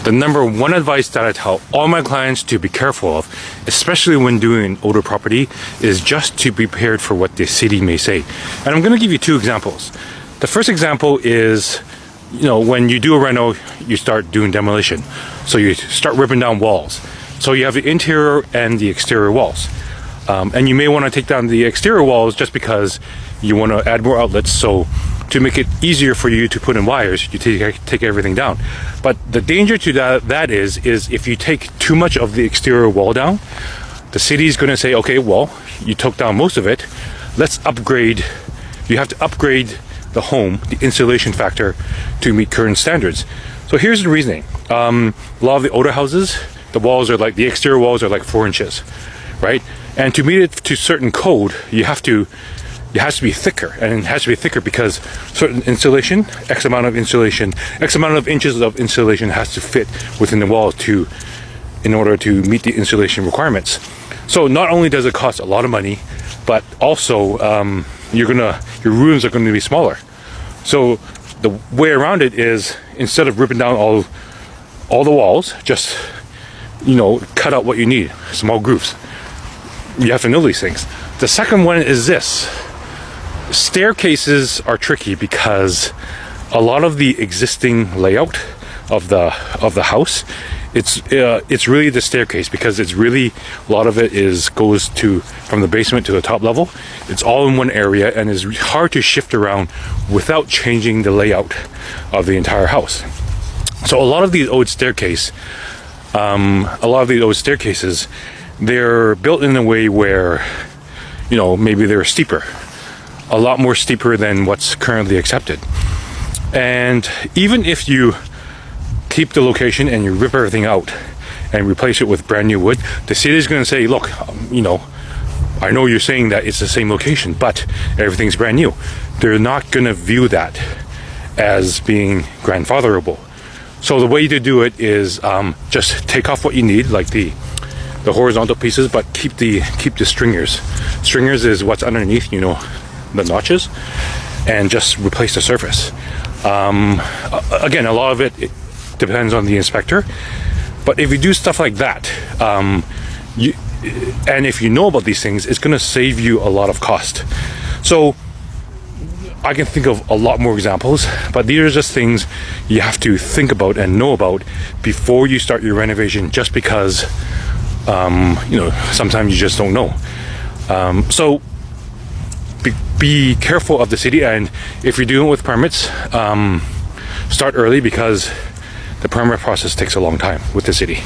The number one advice that I tell all my clients to be careful of, especially when doing an older property, is just to be prepared for what the city may say. And I'm going to give you two examples. The first example is, when you do a reno, you start doing demolition. So you start ripping down walls. So you have the interior and the exterior walls. And you may want to take down the exterior walls just because you want to add more outlets. So to make it easier for you to put in wires, you take everything down. But the danger to that is if you take too much of the exterior wall down, the city is going to say, okay, well, you took down most of it. Let's upgrade. You have to upgrade the home, the insulation factor, to meet current standards. So here's the reasoning. A lot of the older houses, the exterior walls are like 4 inches, right? And to meet it to certain code, it has to be thicker, and it has to be thicker because certain insulation, X amount of inches of insulation has to fit within the wall in order to meet the insulation requirements. So not only does it cost a lot of money, but also your rooms are going to be smaller. So the way around it is, instead of ripping down all the walls, just cut out what you need, small grooves. You have to know these things. The second one is this. Staircases are tricky because a lot of the existing layout of the house, it's really the staircase, because it's really, a lot of it goes from the basement to the top level. It's all in one area and is hard to shift around without changing the layout of the entire house. So a lot of these old staircases, they're built in a way where, maybe they're steeper, a lot more steeper than what's currently accepted. And even if you keep the location and you rip everything out and replace it with brand new wood, the city is going to say, look, I know you're saying that it's the same location, but everything's brand new. They're not going to view that as being grandfatherable. So the way to do it is just take off what you need, like the horizontal pieces, but keep the stringers. Stringers is what's underneath, the notches, and just replace the surface. Again, a lot of it depends on the inspector, but if you do stuff like that, and if you know about these things, it's going to save you a lot of cost. So I can think of a lot more examples, but these are just things you have to think about and know about before you start your renovation, just because sometimes you just don't know. So be careful of the city, and if you're dealing with permits, start early, because the permit process takes a long time with the city.